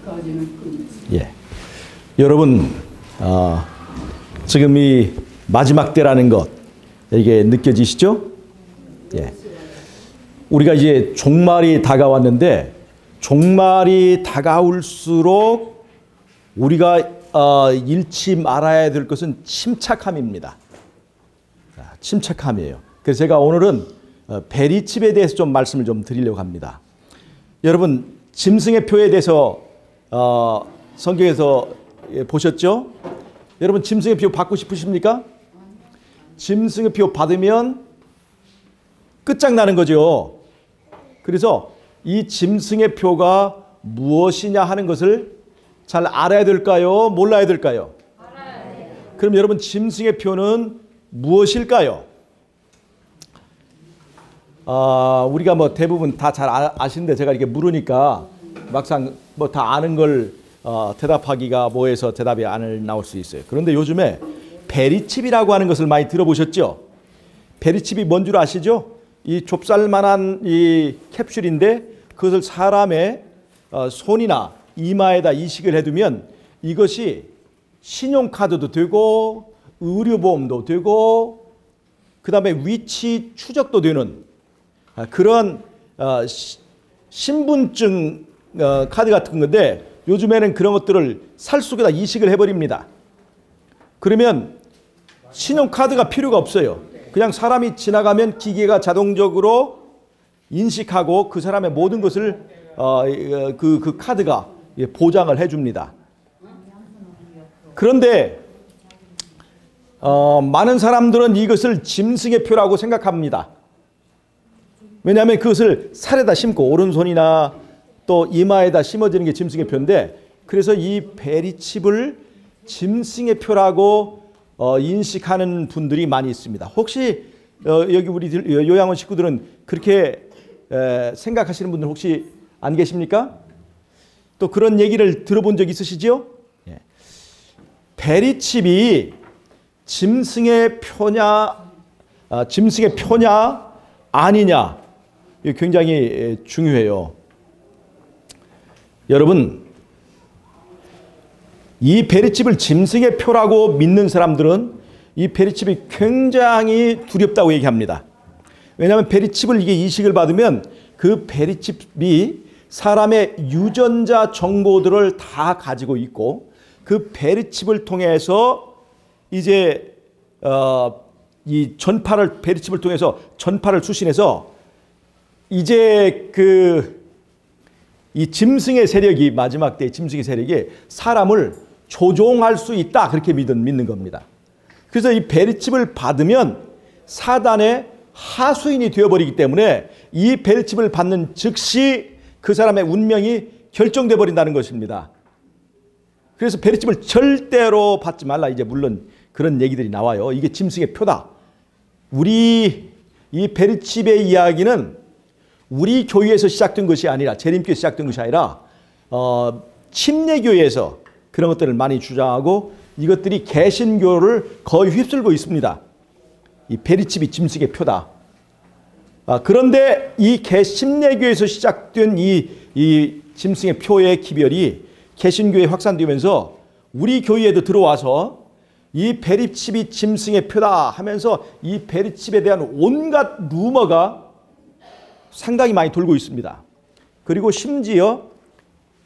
그까지는 그 예. 여러분, 지금 이 마지막 때라는 것, 이게 느껴지시죠? 예. 우리가 이제 종말이 다가왔는데, 종말이 다가올수록 우리가 잃지 말아야 될 것은 침착함입니다. 침착함이에요. 그래서 제가 오늘은 베리칩에 대해서 좀 말씀을 좀 드리려고 합니다. 여러분, 짐승의 표에 대해서 성경에서 보셨죠? 여러분, 짐승의 표 받고 싶으십니까? 짐승의 표 받으면 끝장나는 거죠. 그래서 이 짐승의 표가 무엇이냐 하는 것을 잘 알아야 될까요? 몰라야 될까요? 알아야 돼요. 그럼 여러분, 짐승의 표는 무엇일까요? 우리가 뭐 대부분 다 잘 아시는데 제가 이렇게 물으니까 막상 뭐 다 아는 걸 대답하기가 뭐해서 대답이 안 나올 수 있어요. 그런데 요즘에 베리칩이라고 하는 것을 많이 들어보셨죠? 베리칩이 뭔 줄 아시죠? 이 좁쌀만한 이 캡슐인데 그것을 사람의 손이나 이마에다 이식을 해두면 이것이 신용카드도 되고 의료보험도 되고 그 다음에 위치 추적도 되는 그런 신분증 카드 같은 건데 요즘에는 그런 것들을 살 속에다 이식을 해버립니다. 그러면 신용카드가 필요가 없어요. 그냥 사람이 지나가면 기계가 자동적으로 인식하고 그 사람의 모든 것을 그 카드가 보장을 해줍니다. 그런데 많은 사람들은 이것을 짐승의 표라고 생각합니다. 왜냐하면 그것을 살에다 심고 오른손이나 또 이마에다 심어지는 게 짐승의 표인데 그래서 이 베리칩을 짐승의 표라고 인식하는 분들이 많이 있습니다. 혹시 여기 우리 요양원 식구들은 그렇게 생각하시는 분들 혹시 안 계십니까? 또 그런 얘기를 들어본 적 있으시죠? 예. 베리칩이 짐승의 표냐 아니냐 이게 굉장히 중요해요. 여러분, 이 베리칩을 짐승의 표라고 믿는 사람들은 이 베리칩이 굉장히 두렵다고 얘기합니다. 왜냐하면 베리칩을 이게 이식을 받으면 그 베리칩이 사람의 유전자 정보들을 다 가지고 있고 그 베리칩을 통해서 이제 이 전파를 베리칩을 통해서 전파를 수신해서 이제 이 짐승의 세력이 마지막 때 짐승의 세력이 사람을 조종할 수 있다 그렇게 믿는 겁니다. 그래서 이 베리칩을 받으면 사단의 하수인이 되어버리기 때문에 이 베리칩을 받는 즉시 그 사람의 운명이 결정돼 버린다는 것입니다. 그래서 베리칩을 절대로 받지 말라. 이제 물론 그런 얘기들이 나와요. 이게 짐승의 표다. 우리 이 베리칩의 이야기는 우리 교회에서 시작된 것이 아니라 재림교에서 시작된 것이 아니라 침례교회에서 그런 것들을 많이 주장하고 이것들이 개신교를 거의 휩쓸고 있습니다. 이 베리칩이 짐승의 표다. 그런데 이 침례교에서 시작된 이 짐승의 표의 기별이 개신교에 확산되면서 우리 교회에도 들어와서 이 베리칩이 짐승의 표다 하면서 이 베리칩에 대한 온갖 루머가 상당히 많이 돌고 있습니다. 그리고 심지어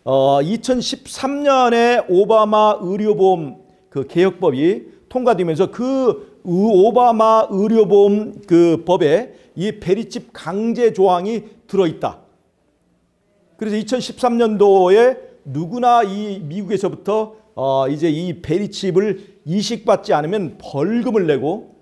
2013년에 오바마 의료보험 그 개혁법이 통과되면서 그 오바마 의료보험 그 법에 이 베리칩 강제 조항이 들어있다. 그래서 2013년도에 누구나 이 미국에서부터 이제 이 베리칩을 이식받지 않으면 벌금을 내고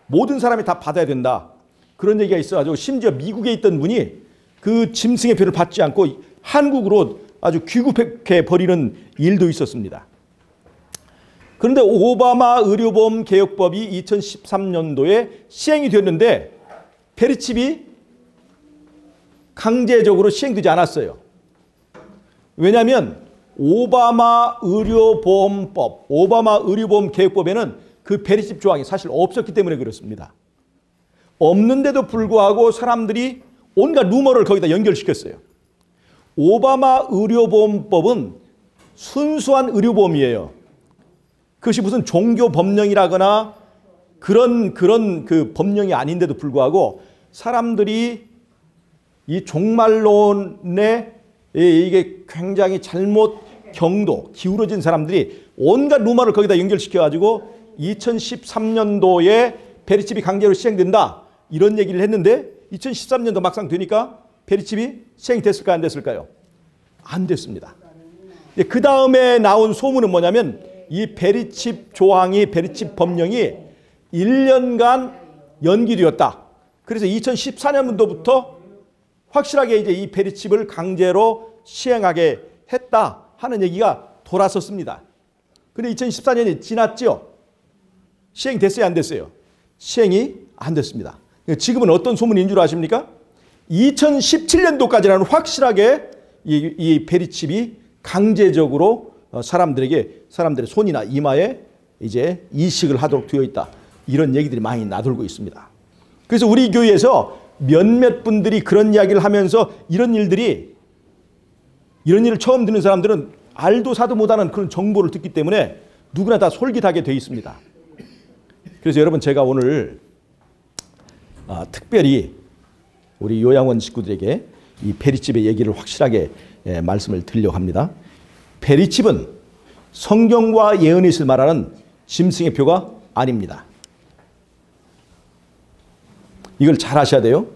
모든 사람이 다 받아야 된다. 그런 얘기가 있어가지고 심지어 미국에 있던 분이 그 짐승의 표를 받지 않고 한국으로 아주 귀국해 버리는 일도 있었습니다. 그런데 오바마 의료보험 개혁법이 2013년도에 시행이 됐는데 베리칩이 강제적으로 시행되지 않았어요. 왜냐하면 오바마 의료보험법, 오바마 의료보험 개혁법에는 그 베리칩 조항이 사실 없었기 때문에 그렇습니다. 없는데도 불구하고 사람들이 온갖 루머를 거기다 연결시켰어요. 오바마 의료보험법은 순수한 의료보험이에요. 그것이 무슨 종교 법령이라거나 그런 그 법령이 아닌데도 불구하고 사람들이 이 종말론에 이게 굉장히 잘못 기울어진 사람들이 온갖 루머를 거기다 연결시켜가지고 2013년도에 페리칩이 강제로 시행된다 이런 얘기를 했는데 2013년도 막상 되니까 페리칩이 시행이 됐을까요? 안 됐을까요? 안 됐습니다. 그 다음에 나온 소문은 뭐냐면 이 페리칩 조항이 페리칩 법령이 1년간 연기되었다. 그래서 2014년도부터 확실하게 이제 이 페리칩을 강제로 시행하게 했다 하는 얘기가 돌았었습니다. 근데 2014년이 지났죠? 시행됐어요? 안 됐어요? 시행이 안 됐습니다. 지금은 어떤 소문인 줄 아십니까? 2017년도까지는 확실하게 이 페리칩이 강제적으로 사람들의 손이나 이마에 이제 이식을 하도록 되어 있다. 이런 얘기들이 많이 나돌고 있습니다. 그래서 우리 교회에서 몇몇 분들이 그런 이야기를 하면서 이런 일을 처음 듣는 사람들은 알도 사도 못하는 그런 정보를 듣기 때문에 누구나 다 솔깃하게 되어 있습니다. 그래서 여러분 제가 오늘 특별히 우리 요양원 식구들에게 이 페리칩의 얘기를 확실하게 말씀을 드리려고 합니다. 페리칩은 성경과 예언의 것을 말하는 짐승의 표가 아닙니다. 이걸 잘 아셔야 돼요.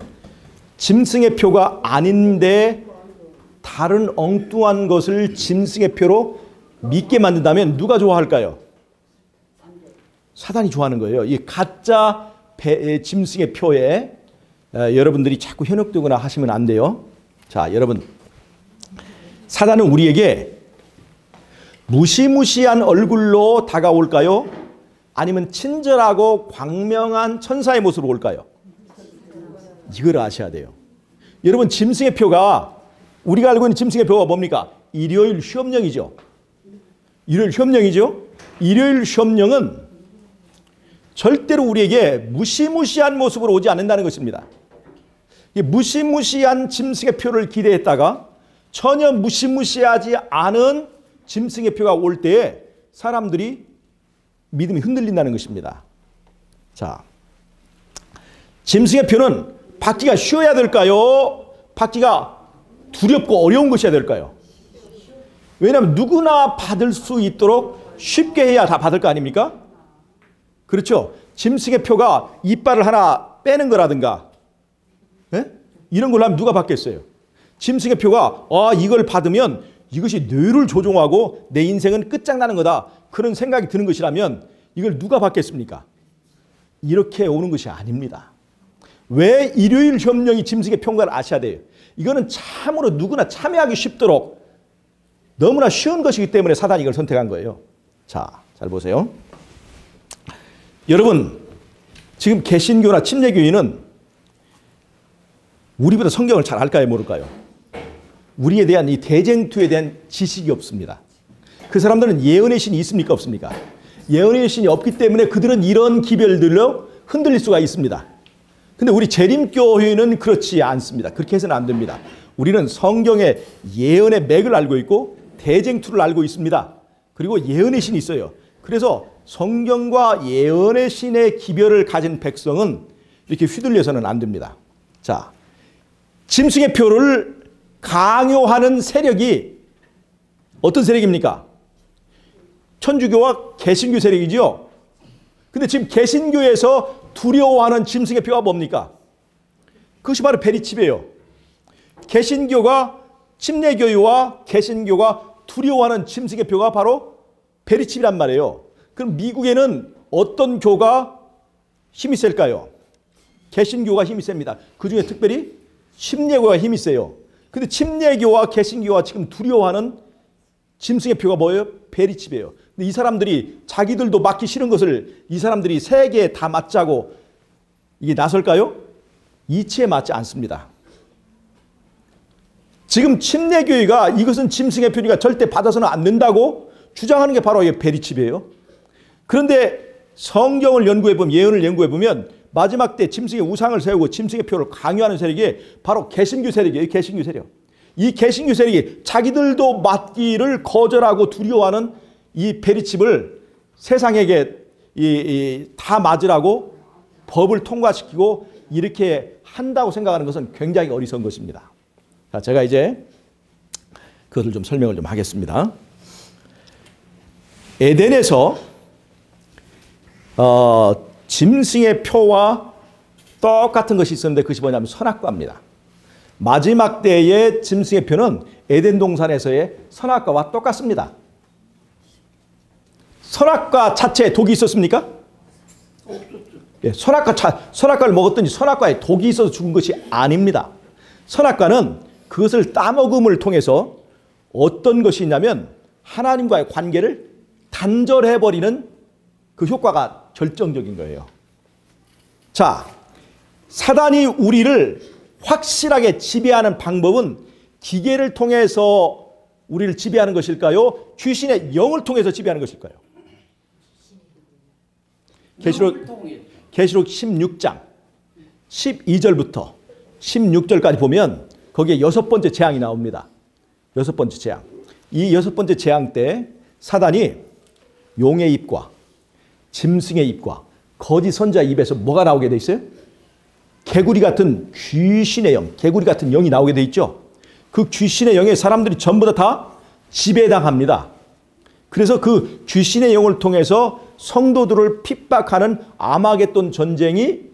짐승의 표가 아닌데 다른 엉뚱한 것을 짐승의 표로 믿게 만든다면 누가 좋아할까요? 사단이 좋아하는 거예요. 이 가짜 짐승의 표에 여러분들이 자꾸 현혹되거나 하시면 안 돼요. 자, 여러분. 사단은 우리에게 무시무시한 얼굴로 다가올까요? 아니면 친절하고 광명한 천사의 모습으로 올까요? 이걸 아셔야 돼요. 여러분 짐승의 표가 우리가 알고 있는 짐승의 표가 뭡니까? 일요일 시험령이죠. 일요일 시험령이죠. 일요일 시험령은 절대로 우리에게 무시무시한 모습으로 오지 않는다는 것입니다. 이 무시무시한 짐승의 표를 기대했다가 전혀 무시무시하지 않은 짐승의 표가 올 때에 사람들이 믿음이 흔들린다는 것입니다. 자, 짐승의 표는 받기가 쉬워야 될까요? 받기가 두렵고 어려운 것이어야 될까요? 왜냐하면 누구나 받을 수 있도록 쉽게 해야 다 받을 거 아닙니까? 그렇죠. 짐승의 표가 이빨을 하나 빼는 거라든가 이런 걸로 하면 누가 받겠어요? 짐승의 표가 이걸 받으면 이것이 뇌를 조종하고 내 인생은 끝장나는 거다. 그런 생각이 드는 것이라면 이걸 누가 받겠습니까? 이렇게 오는 것이 아닙니다. 왜 일요일 시험령이 짐승의 표인가를 아셔야 돼요. 이거는 참으로 누구나 참여하기 쉽도록 너무나 쉬운 것이기 때문에 사단이 이걸 선택한 거예요. 자, 잘 보세요. 여러분, 지금 개신교나 침례교인은 우리보다 성경을 잘 알까요, 모를까요? 우리에 대한 이 대쟁투에 대한 지식이 없습니다. 그 사람들은 예언의 신이 있습니까, 없습니까? 예언의 신이 없기 때문에 그들은 이런 기별들로 흔들릴 수가 있습니다. 근데 우리 재림교회는 그렇지 않습니다. 그렇게 해서는 안 됩니다. 우리는 성경의 예언의 맥을 알고 있고 대쟁투를 알고 있습니다. 그리고 예언의 신이 있어요. 그래서 성경과 예언의 신의 기별을 가진 백성은 이렇게 휘둘려서는 안 됩니다. 자, 짐승의 표를 강요하는 세력이 어떤 세력입니까? 천주교와 개신교 세력이죠. 근데 지금 개신교에서 두려워하는 짐승의 표가 뭡니까? 그것이 바로 페리칩이에요. 개신교가 침례교회와 개신교가 두려워하는 짐승의 표가 바로 페리칩이란 말이에요. 그럼 미국에는 어떤 교가 힘이 셀까요? 개신교가 힘이 셉니다. 그중에 특별히 침례교가 힘이 세요. 근데 침례교와 개신교가 지금 두려워하는 짐승의 표가 뭐예요? 페리칩이에요. 근데 이 사람들이 자기들도 맞기 싫은 것을 이 사람들이 세 개 다 맞자고 이게 나설까요? 이치에 맞지 않습니다. 지금 침례교회가 이것은 짐승의 표니까 절대 받아서는 안 된다고 주장하는 게 바로 이 페리칩이에요. 그런데 성경을 연구해보면, 예언을 연구해보면 마지막 때 짐승의 우상을 세우고 짐승의 표를 강요하는 세력이 바로 개신교 세력이에요. 개신교 세력. 이 개신교 세력이 자기들도 맞기를 거절하고 두려워하는 이 베리칩을 세상에게 다 맞으라고 법을 통과시키고 이렇게 한다고 생각하는 것은 굉장히 어리석은 것입니다. 자, 제가 이제 그것을 좀 설명을 좀 하겠습니다. 에덴에서 짐승의 표와 똑같은 것이 있었는데 그것이 뭐냐면 선악과입니다. 마지막 때의 짐승의 표는 에덴 동산에서의 선악과와 똑같습니다. 선악과 자체에 독이 있었습니까? 예, 선악과를 먹었더니 선악과에 독이 있어서 죽은 것이 아닙니다. 선악과는 그것을 따먹음을 통해서 어떤 것이 있냐면 하나님과의 관계를 단절해버리는 그 효과가 결정적인 거예요. 자, 사단이 우리를 확실하게 지배하는 방법은 기계를 통해서 우리를 지배하는 것일까요? 귀신의 영을 통해서 지배하는 것일까요? 계시록 16장 12절부터 16절까지 보면 거기에 6번째 재앙이 나옵니다. 6번째 재앙. 이 6번째 재앙 때 사단이 용의 입과 짐승의 입과 거짓 선지자의 입에서 뭐가 나오게 돼 있어요? 개구리 같은 귀신의 영, 개구리 같은 영이 나오게 돼 있죠. 그 귀신의 영에 사람들이 전부 다 지배당합니다. 그래서 그 귀신의 영을 통해서 성도들을 핍박하는 아마겟돈 전쟁이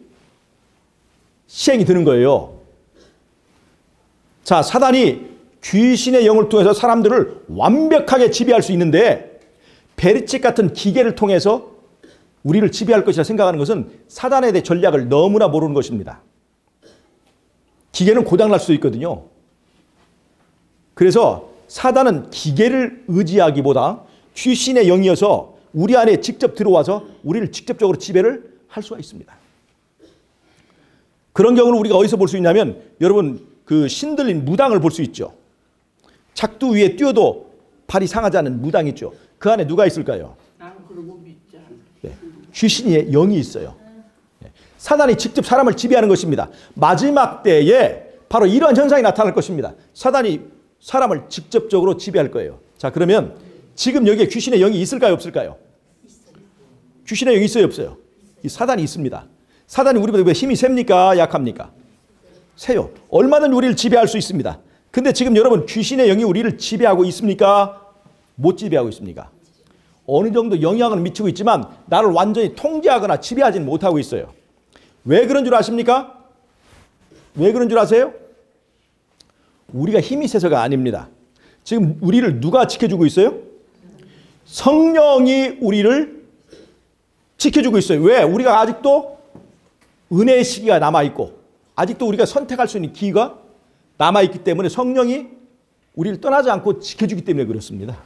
시행이 되는 거예요. 자, 사단이 귀신의 영을 통해서 사람들을 완벽하게 지배할 수 있는데 베리칩 같은 기계를 통해서 우리를 지배할 것이라 생각하는 것은 사단에 대해 전략을 너무나 모르는 것입니다. 기계는 고장날 수도 있거든요. 그래서 사단은 기계를 의지하기보다 귀신의 영이어서 우리 안에 직접 들어와서 우리를 직접적으로 지배를 할 수가 있습니다. 그런 경우는 우리가 어디서 볼 수 있냐면 여러분 그 신들린 무당을 볼 수 있죠. 작두 위에 뛰어도 발이 상하지 않는 무당 있죠. 그 안에 누가 있을까요? 네, 귀신의 영이 있어요. 네, 사단이 직접 사람을 지배하는 것입니다. 마지막 때에 바로 이러한 현상이 나타날 것입니다. 사단이 사람을 직접적으로 지배할 거예요. 자, 그러면 지금 여기에 귀신의 영이 있을까요? 없을까요? 귀신의 영이 있어요? 없어요? 이 사단이 있습니다. 사단이 우리보다 왜 힘이 셉니까? 약합니까? 세요. 얼마든지 우리를 지배할 수 있습니다. 근데 지금 여러분 귀신의 영이 우리를 지배하고 있습니까? 못 지배하고 있습니까? 어느 정도 영향을 미치고 있지만 나를 완전히 통제하거나 지배하지는 못하고 있어요. 왜 그런 줄 아십니까? 왜 그런 줄 아세요? 우리가 힘이 세서가 아닙니다. 지금 우리를 누가 지켜주고 있어요? 성령이 우리를 지켜주고 있어요. 왜? 우리가 아직도 은혜의 시기가 남아있고 아직도 우리가 선택할 수 있는 기회가 남아있기 때문에 성령이 우리를 떠나지 않고 지켜주기 때문에 그렇습니다.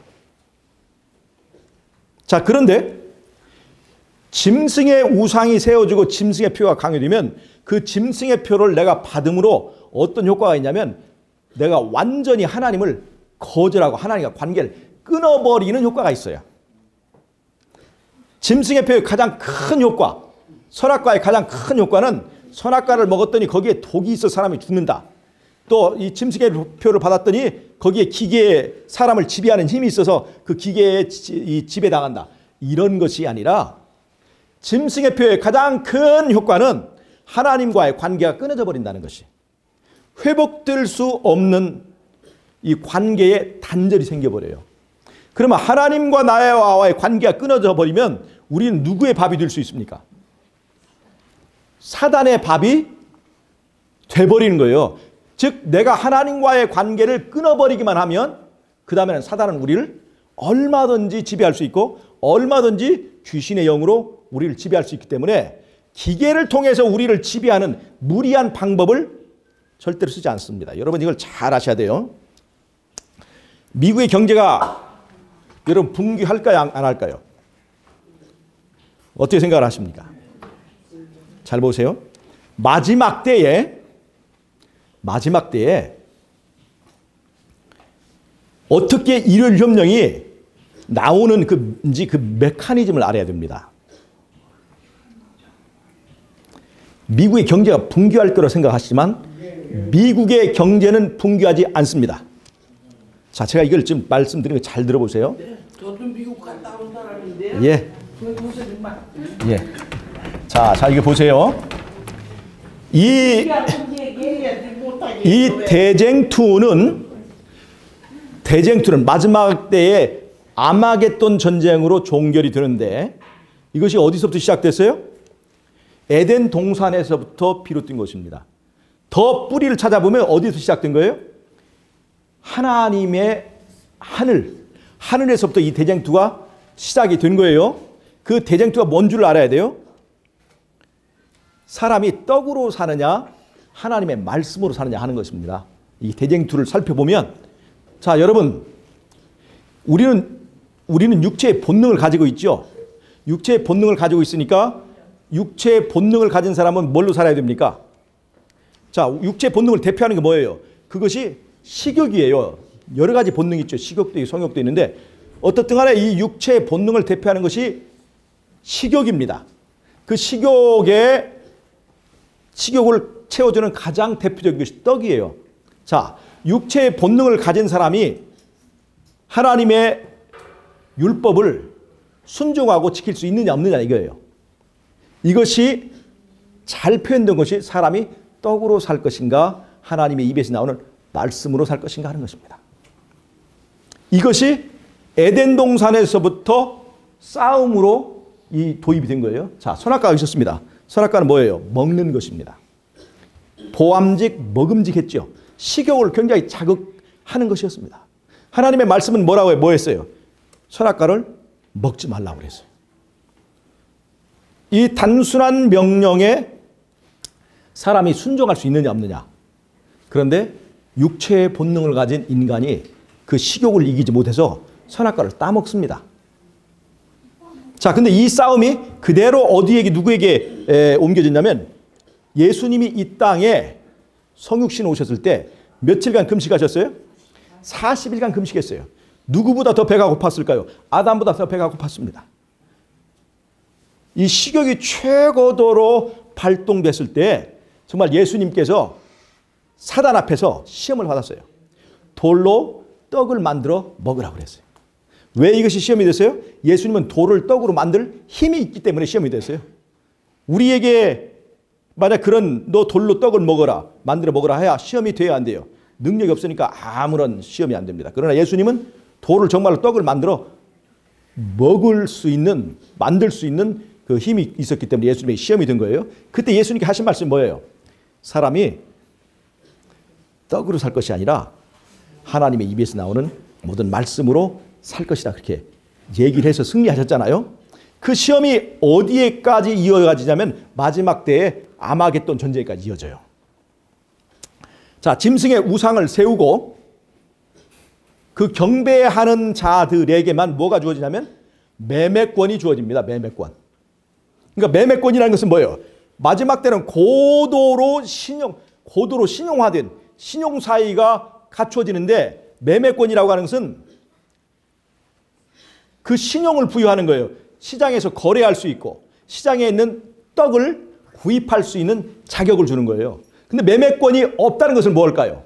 자, 그런데 짐승의 우상이 세워지고 짐승의 표가 강요되면 그 짐승의 표를 내가 받음으로 어떤 효과가 있냐면 내가 완전히 하나님을 거절하고 하나님과 관계를 끊어버리는 효과가 있어요. 짐승의 표의 가장 큰 효과, 선악과의 가장 큰 효과는 선악과를 먹었더니 거기에 독이 있어 사람이 죽는다. 또 이 짐승의 표를 받았더니 거기에 기계에 사람을 지배하는 힘이 있어서 그 기계에 지배당한다. 이런 것이 아니라 짐승의 표의 가장 큰 효과는 하나님과의 관계가 끊어져 버린다는 것이. 회복될 수 없는 이 관계에 단절이 생겨버려요. 그러면 하나님과 나와의 관계가 끊어져 버리면 우리는 누구의 밥이 될 수 있습니까? 사단의 밥이 돼버리는 거예요. 즉 내가 하나님과의 관계를 끊어버리기만 하면 그 다음에는 사단은 우리를 얼마든지 지배할 수 있고 얼마든지 귀신의 영으로 우리를 지배할 수 있기 때문에 기계를 통해서 우리를 지배하는 무리한 방법을 절대로 쓰지 않습니다. 여러분 이걸 잘 아셔야 돼요. 미국의 경제가 여러분 붕괴할까요? 안 할까요? 어떻게 생각을 하십니까? 잘 보세요. 마지막 때에 어떻게 일요일 협령이 나오는 그 메커니즘을 알아야 됩니다. 미국의 경제가 붕괴할 거라고 생각하시지만 미국의 경제는 붕괴하지 않습니다. 자, 제가 이걸 지금 말씀드리는 거 잘 들어보세요. 네, 저도 미국 갔다 온 사람인데요. 예. 고생이 많아요. 예. 자, 이거 보세요. 이 대쟁투는 마지막 때에 아마겟돈 전쟁으로 종결이 되는데 이것이 어디서부터 시작됐어요? 에덴 동산에서부터 비롯된 것입니다. 더 뿌리를 찾아보면 어디서 시작된 거예요? 하나님의 하늘에서부터 이 대쟁투가 시작이 된 거예요. 그 대쟁투가 뭔 줄 알아야 돼요? 사람이 떡으로 사느냐 하나님의 말씀으로 사느냐 하는 것입니다. 이 대쟁투를 살펴보면, 자, 여러분, 우리는 육체의 본능을 가지고 있죠. 육체의 본능을 가지고 있으니까 육체의 본능을 가진 사람은 뭘로 살아야 됩니까? 자, 육체의 본능을 대표하는 게 뭐예요? 그것이 식욕이에요. 여러 가지 본능이 있죠. 식욕도 있고 성욕도 있는데 어떻든 간에 이 육체의 본능을 대표하는 것이 식욕입니다. 그 식욕을 채워주는 가장 대표적인 것이 떡이에요. 자, 육체의 본능을 가진 사람이 하나님의 율법을 순종하고 지킬 수 있느냐 없느냐 이거예요. 이것이 잘 표현된 것이 사람이 떡으로 살 것인가 하나님의 입에서 나오는 말씀으로 살 것인가 하는 것입니다. 이것이 에덴 동산에서부터 싸움으로 도입이 된 거예요. 자, 선악과가 있었습니다. 선악과는 뭐예요? 먹는 것입니다. 보암직, 먹음직했죠. 식욕을 굉장히 자극하는 것이었습니다. 하나님의 말씀은 뭐라고 뭐 했어요? 선악과를 먹지 말라고 그랬어요. 이 단순한 명령에 사람이 순종할 수 있느냐 없느냐. 그런데 육체의 본능을 가진 인간이 그 식욕을 이기지 못해서 선악과를 따먹습니다. 자, 근데 이 싸움이 그대로 어디에게 누구에게 옮겨졌냐면 예수님이 이 땅에 성육신 오셨을 때 며칠간 금식하셨어요? 40일간 금식했어요. 누구보다 더 배가 고팠을까요? 아담보다 더 배가 고팠습니다. 이 식욕이 최고도로 발동됐을 때 정말 예수님께서 사단 앞에서 시험을 받았어요. 돌로 떡을 만들어 먹으라고 그랬어요. 왜 이것이 시험이 됐어요? 예수님은 돌을 떡으로 만들 힘이 있기 때문에 시험이 됐어요. 우리에게 만약 너 돌로 떡을 먹어라, 만들어 먹어라 해야 시험이 돼야 안 돼요. 능력이 없으니까 아무런 시험이 안 됩니다. 그러나 예수님은 돌을 정말로 떡을 만들 수 있는 그 힘이 있었기 때문에 예수님의 시험이 된 거예요. 그때 예수님께 하신 말씀이 뭐예요? 사람이 떡으로 살 것이 아니라 하나님의 입에서 나오는 모든 말씀으로 살 것이다. 그렇게 얘기를 해서 승리하셨잖아요. 그 시험이 어디에까지 이어가지냐면 마지막 때에 아마겟돈 전쟁까지 이어져요. 자, 짐승의 우상을 세우고 그 경배하는 자들에게만 뭐가 주어지냐면 매매권이 주어집니다. 매매권. 그러니까 매매권이라는 것은 뭐예요? 마지막 때는 고도로 신용화된 신용 사이가 갖춰지는데 매매권이라고 하는 것은 그 신용을 부여하는 거예요. 시장에서 거래할 수 있고 시장에 있는 떡을 구입할 수 있는 자격을 주는 거예요. 근데 매매권이 없다는 것은 뭘까요?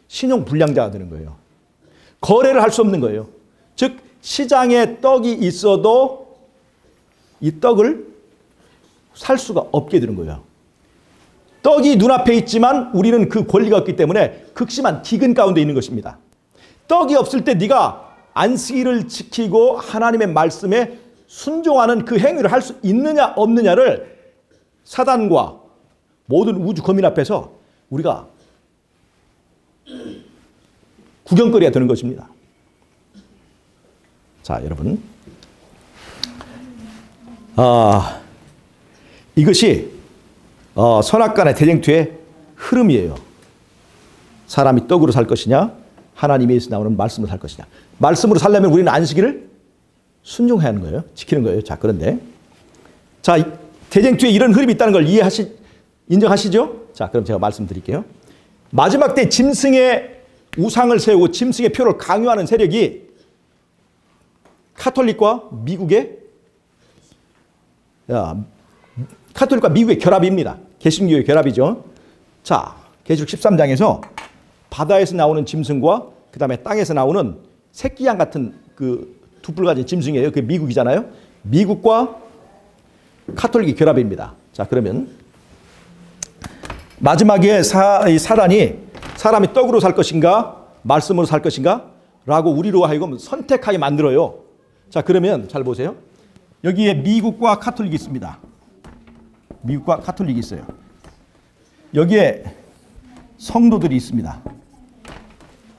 신용 불량자가 되는 거예요. 거래를 할 수 없는 거예요. 즉 시장에 떡이 있어도 이 떡을 살 수가 없게 되는 거예요. 떡이 눈앞에 있지만 우리는 그 권리가 없기 때문에 극심한 기근 가운데 있는 것입니다. 떡이 없을 때 네가 안식일을 지키고 하나님의 말씀에 순종하는 그 행위를 할 수 있느냐 없느냐를 사단과 모든 우주 거민 앞에서 우리가 구경거리가 되는 것입니다. 자, 여러분, 이것이 선악간의 대쟁투의 흐름이에요. 사람이 떡으로 살 것이냐 하나님에서 나오는 말씀으로 살 것이냐. 말씀으로 살려면 우리는 안식일을 순종해야 하는 거예요. 지키는 거예요. 자, 그런데 자, 대쟁투에 이런 흐름이 있다는 걸 인정하시죠? 자, 그럼 제가 말씀드릴게요. 마지막 때 짐승의 우상을 세우고 짐승의 표를 강요하는 세력이 카톨릭과 미국의 결합입니다. 개신교의 결합이죠. 자, 계시록 13장에서 바다에서 나오는 짐승과 그다음에 땅에서 나오는 새끼양 같은 그 두뿔 가진 짐승이에요. 그게 미국이잖아요. 미국과 카톨릭이 결합입니다. 자, 그러면 마지막에 사단이 사람이 떡으로 살 것인가 말씀으로 살 것인가 라고 우리로 하여금 선택하게 만들어요. 자, 그러면 잘 보세요. 여기에 미국과 카톨릭이 있습니다. 미국과 카톨릭이 있어요. 여기에 성도들이 있습니다.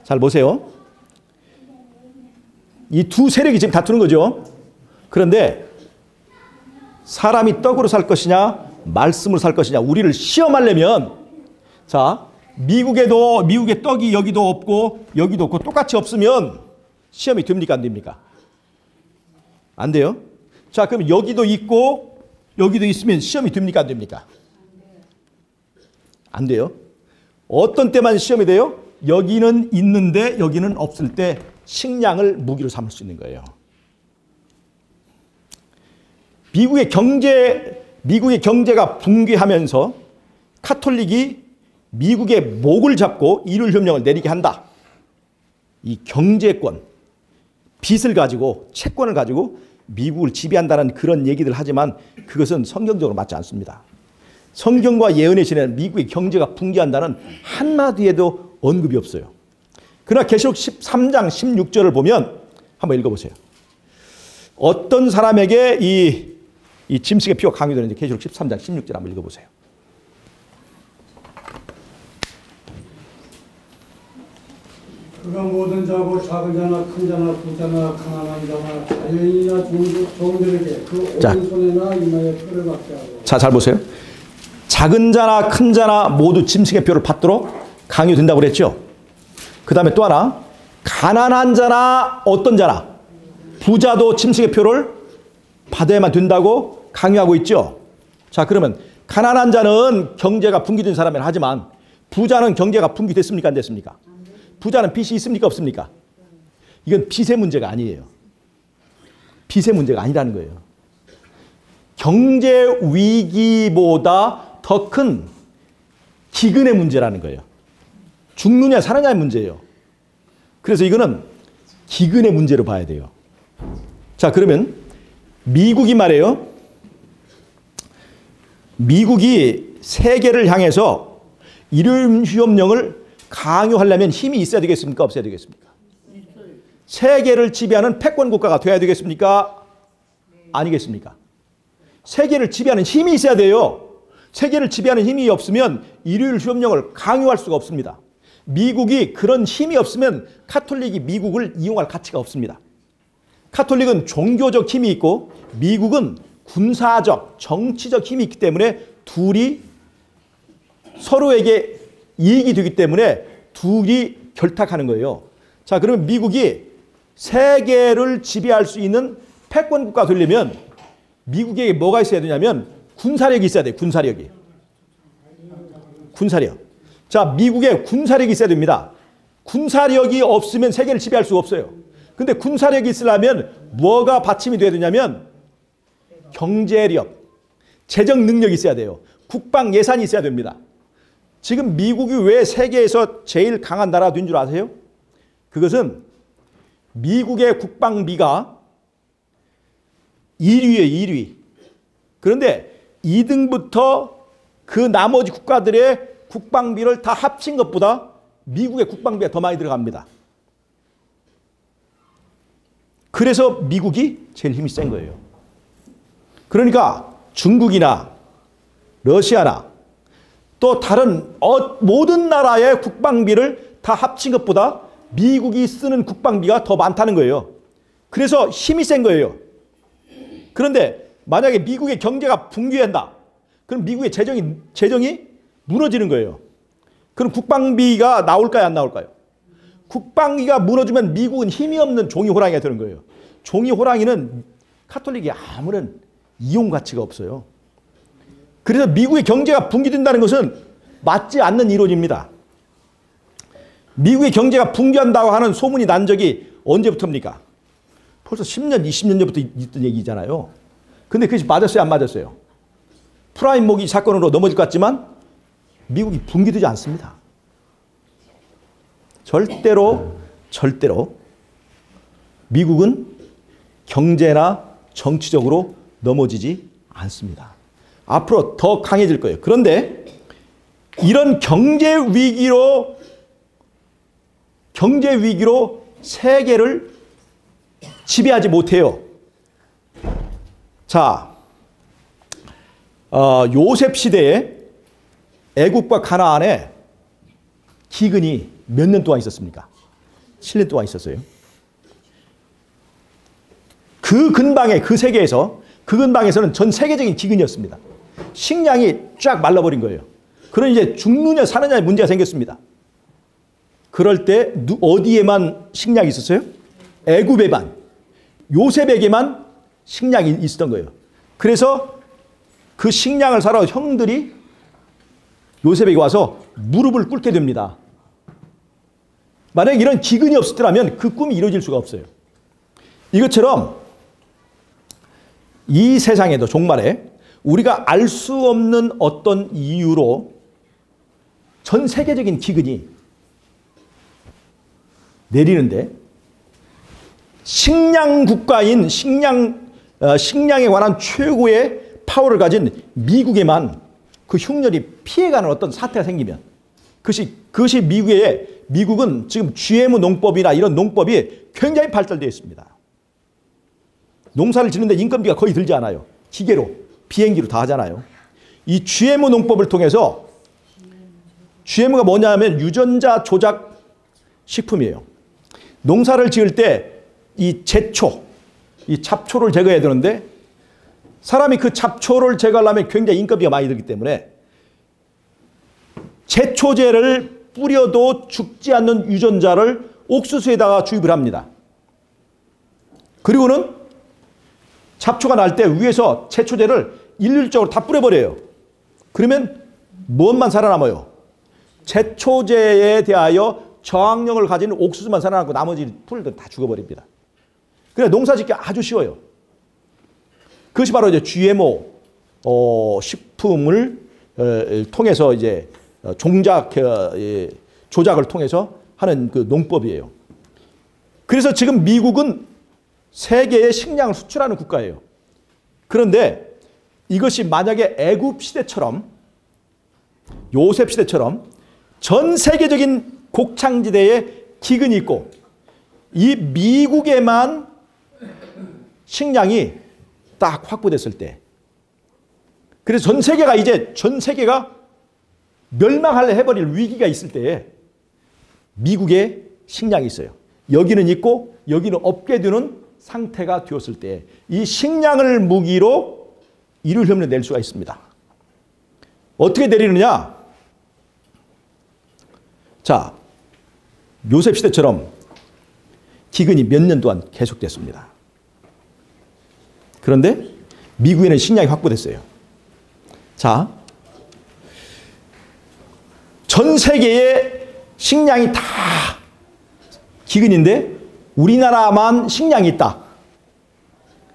잘 보세요. 이 두 세력이 지금 다투는 거죠. 그런데 사람이 떡으로 살 것이냐 말씀으로 살 것이냐 우리를 시험하려면, 자, 미국의 떡이 여기도 없고 여기도 없고 똑같이 없으면 시험이 됩니까 안 됩니까? 안 돼요. 자, 그럼 여기도 있고 여기도 있으면 시험이 됩니까 안 됩니까? 안 돼요. 어떤 때만 시험이 돼요? 여기는 있는데 여기는 없을 때 식량을 무기로 삼을 수 있는 거예요. 미국의 경제가 붕괴하면서 카톨릭이 미국의 목을 잡고 일율협령을 내리게 한다. 이 경제권, 빚을 가지고 채권을 가지고 미국을 지배한다는 그런 얘기들 하지만 그것은 성경적으로 맞지 않습니다. 성경과 예언의 시대는 미국의 경제가 붕괴한다는 한마디에도 언급이 없어요. 그러나 계시록 13장 16절을 보면 한번 읽어보세요. 어떤 사람에게 이 짐승의 피가 강요되는지 계시록 13장 16절 한번 읽어보세요. 그가 모든 자고 작은 자나 큰 자나 부자나 가난한 자나 자연인이나 종들에게 그 오른손에나 이마에 표를 받게 하고. 자, 잘 보세요. 작은 자나 큰 자나 모두 짐승의 표를 받도록 강요된다고 그랬죠. 그 다음에 또 하나, 가난한 자나 어떤 자나 부자도 짐승의 표를 받아야만 된다고 강요하고 있죠. 자, 그러면 가난한 자는 경제가 붕괴된 사람이라 하지만 부자는 경제가 붕괴됐습니까 안 됐습니까? 부자는 빚이 있습니까 없습니까? 이건 빚의 문제가 아니에요. 빚의 문제가 아니라는 거예요. 경제 위기보다 더 큰 기근의 문제라는 거예요. 죽느냐 사느냐의 문제예요. 그래서 이거는 기근의 문제로 봐야 돼요. 자, 그러면 미국이 말해요. 미국이 세계를 향해서 일율협령을 강요하려면 힘이 있어야 되겠습니까? 없어야 되겠습니까? 세계를 지배하는 패권 국가가 돼야 되겠습니까? 아니겠습니까? 세계를 지배하는 힘이 있어야 돼요. 세계를 지배하는 힘이 없으면 일율협령을 강요할 수가 없습니다. 미국이 그런 힘이 없으면 카톨릭이 미국을 이용할 가치가 없습니다. 카톨릭은 종교적 힘이 있고 미국은 군사적, 정치적 힘이 있기 때문에 둘이 서로에게 이익이 되기 때문에 둘이 결탁하는 거예요. 자, 그러면 미국이 세계를 지배할 수 있는 패권 국가가 되려면 미국에게 뭐가 있어야 되냐면 군사력이 있어야 돼요. 군사력이. 군사력. 자, 미국에 군사력이 있어야 됩니다. 군사력이 없으면 세계를 지배할 수가 없어요. 근데 군사력이 있으려면 뭐가 받침이 돼야 되냐면 경제력, 재정 능력이 있어야 돼요. 국방 예산이 있어야 됩니다. 지금 미국이 왜 세계에서 제일 강한 나라가 된 줄 아세요? 그것은 미국의 국방비가 1위예요, 1위. 그런데 2등부터 그 나머지 국가들의 국방비를 다 합친 것보다 미국의 국방비가 더 많이 들어갑니다. 그래서 미국이 제일 힘이 센 거예요. 그러니까 중국이나 러시아나 또 다른 모든 나라의 국방비를 다 합친 것보다 미국이 쓰는 국방비가 더 많다는 거예요. 그래서 힘이 센 거예요. 그런데 만약에 미국의 경제가 붕괴한다. 그럼 미국의 재정이 무너지는 거예요. 그럼 국방비가 나올까요 안 나올까요? 국방비가 무너지면 미국은 힘이 없는 종이 호랑이가 되는 거예요. 종이 호랑이는 카톨릭이 아무런 이용 가치가 없어요. 그래서 미국의 경제가 붕괴된다는 것은 맞지 않는 이론입니다. 미국의 경제가 붕괴한다고 하는 소문이 난 적이 언제부터입니까? 벌써 10년, 20년 전부터 있던 얘기잖아요. 근데 그것이 맞았어요, 안 맞았어요? 프라임 모기 사건으로 넘어질 것 같지만 미국이 붕괴되지 않습니다. 절대로 절대로 미국은 경제나 정치적으로 넘어지지 않습니다. 앞으로 더 강해질 거예요. 그런데 이런 경제 위기로 세계를 지배하지 못해요. 자, 요셉 시대에 애국과 가나안에 기근이 몇 년 동안 있었습니까? 7년 동안 있었어요. 그 근방에, 그 세계에서, 그 근방에서는 전 세계적인 기근이었습니다. 식량이 쫙 말라버린 거예요. 그런 이제 죽느냐 사느냐의 문제가 생겼습니다. 그럴 때 어디에만 식량이 있었어요? 애굽에만, 요셉에게만 식량이 있었던 거예요. 그래서 그 식량을 사러 형들이 요셉에게 와서 무릎을 꿇게 됩니다. 만약에 이런 기근이 없었더라면 그 꿈이 이루어질 수가 없어요. 이것처럼 이 세상에도 종말에 우리가 알 수 없는 어떤 이유로 전 세계적인 기근이 내리는데 식량 국가인 식량에 관한 최고의 파워를 가진 미국에만 그 흉년이 피해가는 어떤 사태가 생기면 그것이 미국은 지금 GM 농법이나 이런 농법이 굉장히 발달되어 있습니다. 농사를 짓는데 인건비가 거의 들지 않아요. 기계로, 비행기로 다 하잖아요. 이 GM 농법을 통해서 GM가 뭐냐면 유전자 조작 식품이에요. 농사를 지을 때 이 제초, 이 잡초를 제거해야 되는데 사람이 그 잡초를 제거하려면 굉장히 인건비가 많이 들기 때문에 제초제를 뿌려도 죽지 않는 유전자를 옥수수에다가 주입을 합니다. 그리고는 잡초가 날 때 위에서 제초제를 일률적으로 다 뿌려버려요. 그러면 무엇만 살아남아요? 제초제에 대하여 저항력을 가진 옥수수만 살아남고 나머지 풀들은 다 죽어버립니다. 그래 농사 짓기 아주 쉬워요. 그것이 바로 이제 GMO 식품을 통해서 이제 조작을 통해서 하는 그 농법이에요. 그래서 지금 미국은 세계에 식량을 수출하는 국가예요. 그런데 이것이 만약에 애굽 시대처럼 요셉 시대처럼 전 세계적인 곡창지대에 기근이 있고 이 미국에만 식량이 딱 확보됐을 때 그래서 전 세계가 멸망하려 해버릴 위기가 있을 때에 미국에 식량이 있어요. 여기는 있고 여기는 없게 되는 상태가 되었을 때 이 식량을 무기로 이를 흉년을 낼 수가 있습니다. 어떻게 내리느냐? 자, 요셉 시대처럼 기근이 몇 년 동안 계속됐습니다. 그런데 미국에는 식량이 확보됐어요. 자, 전 세계에 식량이 다 기근인데 우리나라만 식량이 있다.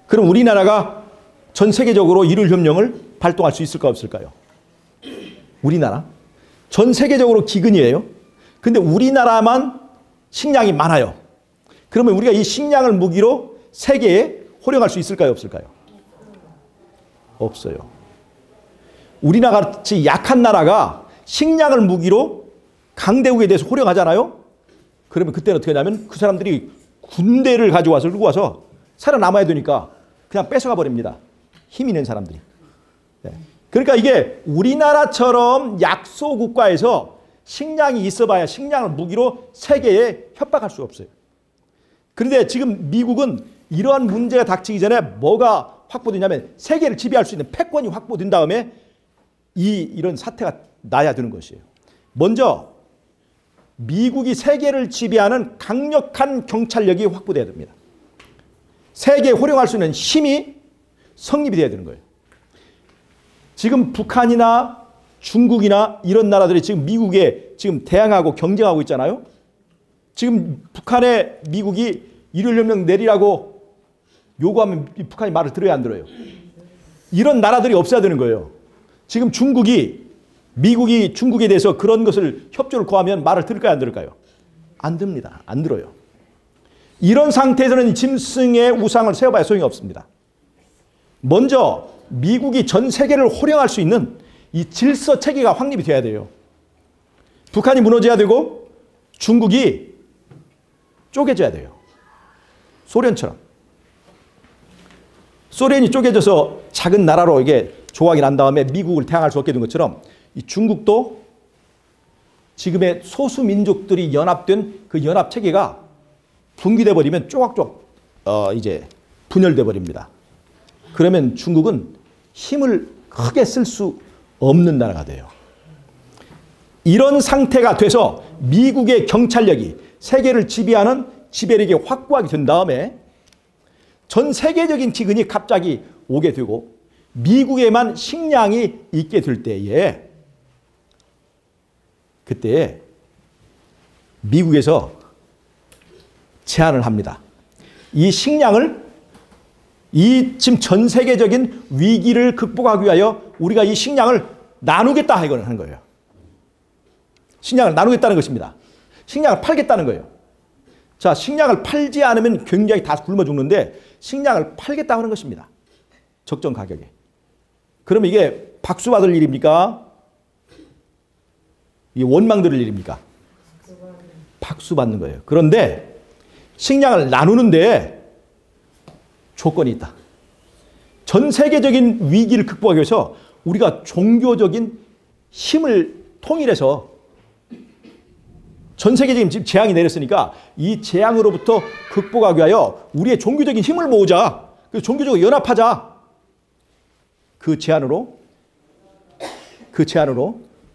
그럼 우리나라가 전 세계적으로 이룰 협력을 발동할 수 있을까 없을까요? 우리나라. 전 세계적으로 기근이에요. 근데 우리나라만 식량이 많아요. 그러면 우리가 이 식량을 무기로 세계에 호령할 수 있을까요 없을까요? 없어요. 우리나라 같이 약한 나라가 식량을 무기로 강대국에 대해서 호령하잖아요. 그러면 그때는 어떻게 하냐면 그 사람들이 군대를 가져와서 끌고 와서 살아남아야 되니까 그냥 뺏어가 버립니다. 힘 있는 사람들이. 네. 그러니까 이게 우리나라처럼 약소 국가에서 식량이 있어봐야 식량을 무기로 세계에 협박할 수 없어요. 그런데 지금 미국은 이러한 문제가 닥치기 전에 뭐가 확보되냐면 세계를 지배할 수 있는 패권이 확보된 다음에 이런 사태가 나야 되는 것이에요. 먼저 미국이 세계를 지배하는 강력한 경찰력이 확보돼야 됩니다. 세계에 호령할 수 있는 힘이 성립이 돼야 되는 거예요. 지금 북한이나 중국이나 이런 나라들이 지금 미국에 지금 대항하고 경쟁하고 있잖아요. 지금 북한에 미국이 일요일혁명 내리라고 요구하면 북한이 말을 들어야 안 들어요. 이런 나라들이 없어야 되는 거예요. 지금 미국이 중국에 대해서 그런 것을 협조를 구하면 말을 들을까요 안 들을까요? 안 듭니다. 안 들어요. 이런 상태에서는 짐승의 우상을 세워봐야 소용이 없습니다. 먼저 미국이 전 세계를 호령할 수 있는 이 질서 체계가 확립이 돼야 돼요. 북한이 무너져야 되고 중국이 쪼개져야 돼요. 소련처럼. 소련이 쪼개져서 작은 나라로 이게 조각이 난 다음에 미국을 대항할 수 없게 된 것처럼 이 중국도 지금의 소수 민족들이 연합된 그 연합 체계가 붕괴돼 버리면 쪼각쪼각 이제 분열돼 버립니다. 그러면 중국은 힘을 크게 쓸 수 없는 나라가 돼요. 이런 상태가 돼서 미국의 경찰력이 세계를 지배하는 지배력이 확고하게 된 다음에 전 세계적인 기근이 갑자기 오게 되고 미국에만 식량이 있게 될 때에 그때 미국에서 제안을 합니다. 이 식량을 지금 전 세계적인 위기를 극복하기 위하여 우리가 이 식량을 나누겠다 이거는 하는 거예요. 식량을 나누겠다는 것입니다. 식량을 팔겠다는 거예요. 자, 식량을 팔지 않으면 굉장히 다 굶어 죽는데 식량을 팔겠다 하는 것입니다. 적정 가격에. 그럼 이게 박수 받을 일입니까? 이게 원망 들을 일입니까? 박수 받는 거예요. 그런데 식량을 나누는데 조건이 있다. 전 세계적인 위기를 극복하기 위해서 우리가 종교적인 힘을 통일해서 전 세계적인 지금 재앙이 내렸으니까 이 재앙으로부터 극복하기 위하여 우리의 종교적인 힘을 모으자. 그래서 종교적으로 연합하자. 그 제안으로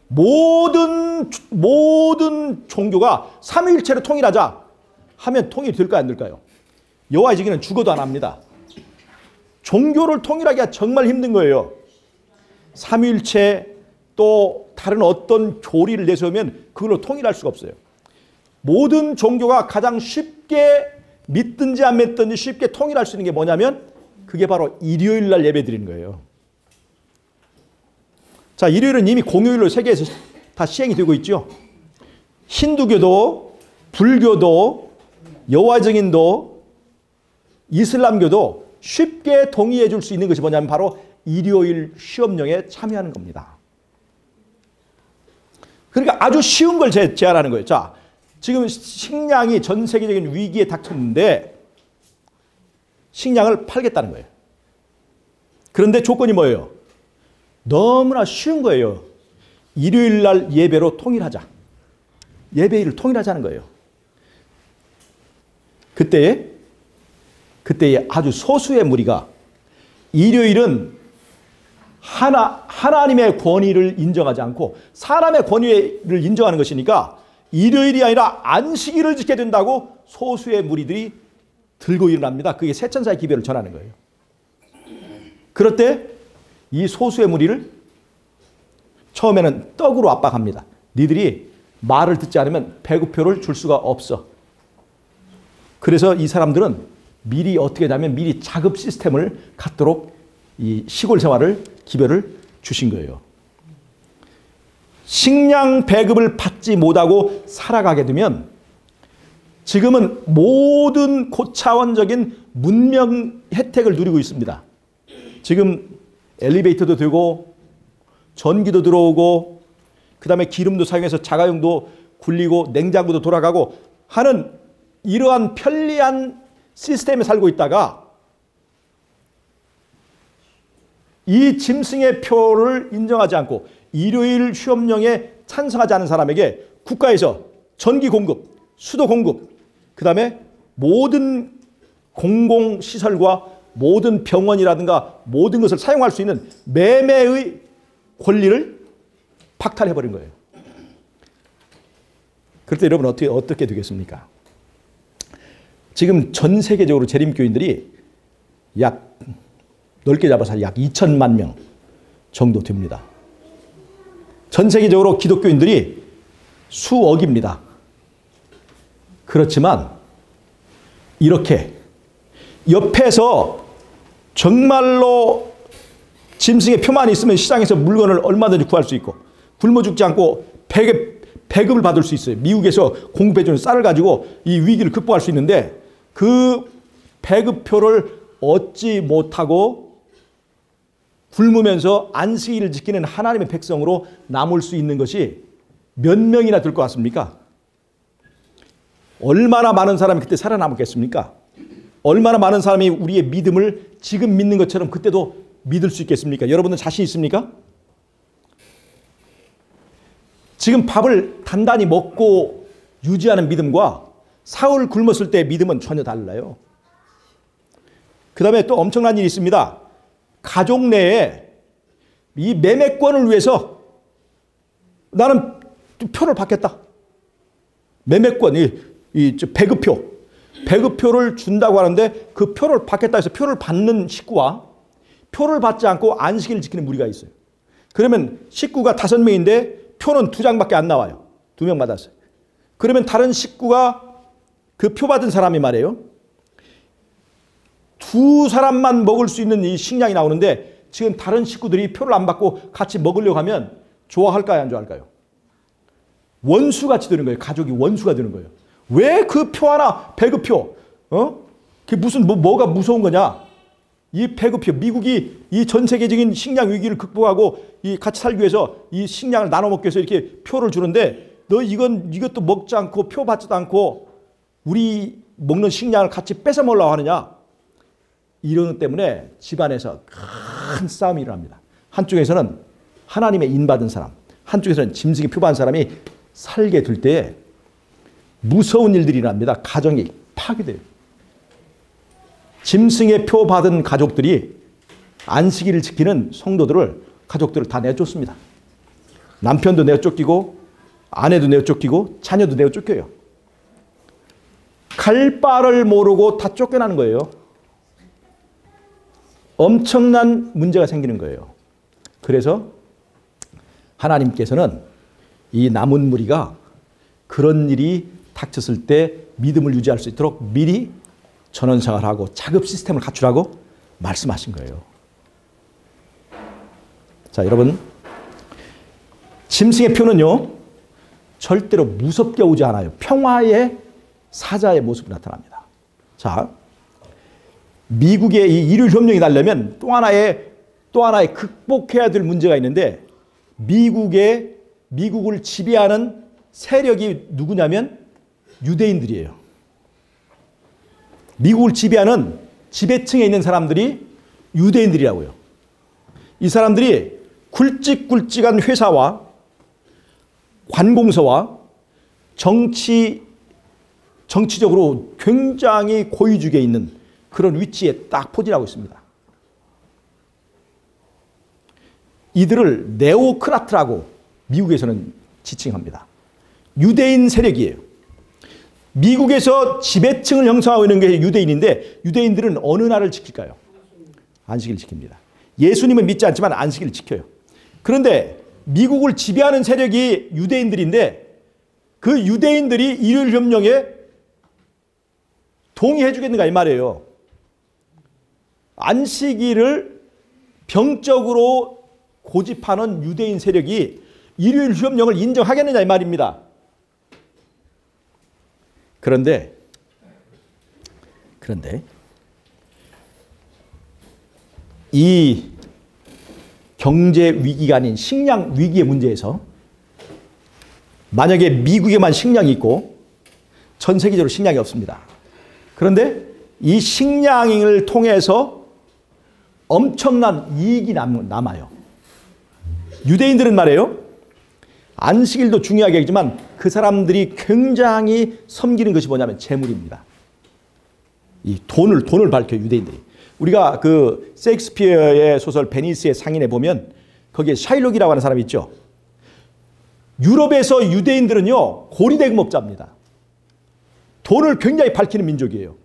모든 종교가 삼위일체로 통일하자 하면 통일이 될까요, 안 될까요? 여호와의 증인은 죽어도 안 합니다. 종교를 통일하기가 정말 힘든 거예요. 삼위일체 또 다른 어떤 교리를 내세우면 그걸로 통일할 수가 없어요. 모든 종교가 가장 쉽게 믿든지 안 믿든지 쉽게 통일할 수 있는 게 뭐냐면 그게 바로 일요일 날 예배 드리는 거예요. 자, 일요일은 이미 공휴일로 세계에서 다 시행이 되고 있죠. 힌두교도 불교도 여호와의 증인도 이슬람교도 쉽게 동의해 줄 수 있는 것이 뭐냐면 바로 일요일 시험령에 참여하는 겁니다. 그러니까 아주 쉬운 걸 제안하는 거예요. 자, 지금 식량이 전 세계적인 위기에 닥쳤는데 식량을 팔겠다는 거예요. 그런데 조건이 뭐예요? 너무나 쉬운 거예요. 일요일 날 예배로 통일하자. 예배일을 통일하자는 거예요. 그때에 아주 소수의 무리가 일요일은 하나님의 권위를 인정하지 않고 사람의 권위를 인정하는 것이니까 일요일이 아니라 안식일을 지켜야 된다고 소수의 무리들이 들고 일어납니다. 그게 세천사의 기별을 전하는 거예요. 그럴 때 이 소수의 무리를 처음에는 떡으로 압박합니다. 니들이 말을 듣지 않으면 배급표를 줄 수가 없어. 그래서 이 사람들은 미리 어떻게 하냐면 미리 자급 시스템을 갖도록 이 시골 생활을 기별을 주신 거예요. 식량 배급을 받지 못하고 살아가게 되면 지금은 모든 고차원적인 문명 혜택을 누리고 있습니다. 지금 엘리베이터도 되고 전기도 들어오고 그 다음에 기름도 사용해서 자가용도 굴리고 냉장고도 돌아가고 하는 이러한 편리한 시스템에 살고 있다가 이 짐승의 표를 인정하지 않고 일요일 휴업령에 찬성하지 않은 사람에게 국가에서 전기 공급, 수도 공급, 그 다음에 모든 공공시설과 모든 병원이라든가 모든 것을 사용할 수 있는 매매의 권리를 박탈해버린 거예요. 그럴 때 여러분 어떻게 되겠습니까? 지금 전 세계적으로 재림교인들이 약 넓게 잡아서 약 2천만 명 정도 됩니다. 전 세계적으로 기독교인들이 수억입니다. 그렇지만 이렇게 옆에서 정말로 짐승의 표만 있으면 시장에서 물건을 얼마든지 구할 수 있고 굶어 죽지 않고 배급을 받을 수 있어요. 미국에서 공급해주는 쌀을 가지고 이 위기를 극복할 수 있는데 그 배급표를 얻지 못하고 굶으면서 안식일을 지키는 하나님의 백성으로 남을 수 있는 것이 몇 명이나 될 것 같습니까? 얼마나 많은 사람이 그때 살아남았겠습니까? 얼마나 많은 사람이 우리의 믿음을 지금 믿는 것처럼 그때도 믿을 수 있겠습니까? 여러분들 자신 있습니까? 지금 밥을 단단히 먹고 유지하는 믿음과 사흘 굶었을 때의 믿음은 전혀 달라요. 그 다음에 또 엄청난 일이 있습니다. 가족 내에 이 매매권을 위해서 나는 표를 받겠다. 매매권, 이 배급표를 준다고 하는데 그 표를 받겠다 해서 표를 받는 식구와 표를 받지 않고 안식일을 지키는 무리가 있어요. 그러면 식구가 5명인데 표는 2장밖에 안 나와요. 2명 받았어요. 그러면 다른 식구가 그 표 받은 사람이 말이에요. 2사람만 먹을 수 있는 이 식량이 나오는데 지금 다른 식구들이 표를 안 받고 같이 먹으려고 하면 좋아할까요? 안 좋아할까요? 원수같이 되는 거예요. 가족이 원수가 되는 거예요. 왜 그 표 하나, 배급표, 그게 무슨, 뭐가 무서운 거냐? 이 배급표, 미국이 이 전 세계적인 식량 위기를 극복하고 이 같이 살기 위해서 이 식량을 나눠 먹기 위해서 이렇게 표를 주는데 너 이것도 먹지 않고 표 받지도 않고 우리 먹는 식량을 같이 뺏어 먹으려고 하느냐? 이런 것 때문에 집안에서 큰 싸움이 일어납니다. 한쪽에서는 하나님의 인받은 사람, 한쪽에서는 짐승의 표 받은 사람이 살게 될 때에 무서운 일들이 일어납니다. 가정이 파괴돼요. 짐승의 표 받은 가족들이 안식일을 지키는 성도들을, 가족들을 다 내쫓습니다. 남편도 내쫓기고 아내도 내쫓기고 자녀도 내쫓겨요. 갈 바를 모르고 다 쫓겨나는 거예요. 엄청난 문제가 생기는 거예요. 그래서 하나님께서는 이 남은 무리가 그런 일이 닥쳤을 때 믿음을 유지할 수 있도록 미리 전원생활하고 자급 시스템을 갖추라고 말씀하신 거예요. 자, 여러분, 짐승의 표는요 절대로 무섭게 오지 않아요. 평화의 사자의 모습이 나타납니다. 자, 미국의 이 일요일협령이 나려면 또 하나의 극복해야 될 문제가 있는데 미국을 지배하는 세력이 누구냐면 유대인들이에요. 미국을 지배하는 지배층에 있는 사람들이 유대인들이라고요. 이 사람들이 굵직굵직한 회사와 관공서와 정치적으로 굉장히 고위직에 있는 그런 위치에 딱 포진하고 있습니다. 이들을 네오크라트라고 미국에서는 지칭합니다. 유대인 세력이에요. 미국에서 지배층을 형성하고 있는 게 유대인인데 유대인들은 어느 날을 지킬까요? 안식일을 지킵니다. 예수님은 믿지 않지만 안식일을 지켜요. 그런데 미국을 지배하는 세력이 유대인들인데 그 유대인들이 일요일협령에 동의해 주겠는가 이 말이에요. 안식일을 병적으로 고집하는 유대인 세력이 일요일협령을 인정하겠느냐 이 말입니다. 그런데 이 경제 위기가 아닌 식량 위기의 문제에서 만약에 미국에만 식량이 있고 전 세계적으로 식량이 없습니다. 그런데 이 식량을 통해서 엄청난 이익이 남아요. 유대인들은 말이에요. 안식일도 중요하게 하지만 그 사람들이 굉장히 섬기는 것이 뭐냐면 재물입니다. 이 돈을 밝혀요, 유대인들이. 우리가 그 셰익스피어의 소설 베니스의 상인에 보면 거기에 샤일록이라고 하는 사람이 있죠. 유럽에서 유대인들은요, 고리대금업자입니다. 돈을 굉장히 밝히는 민족이에요.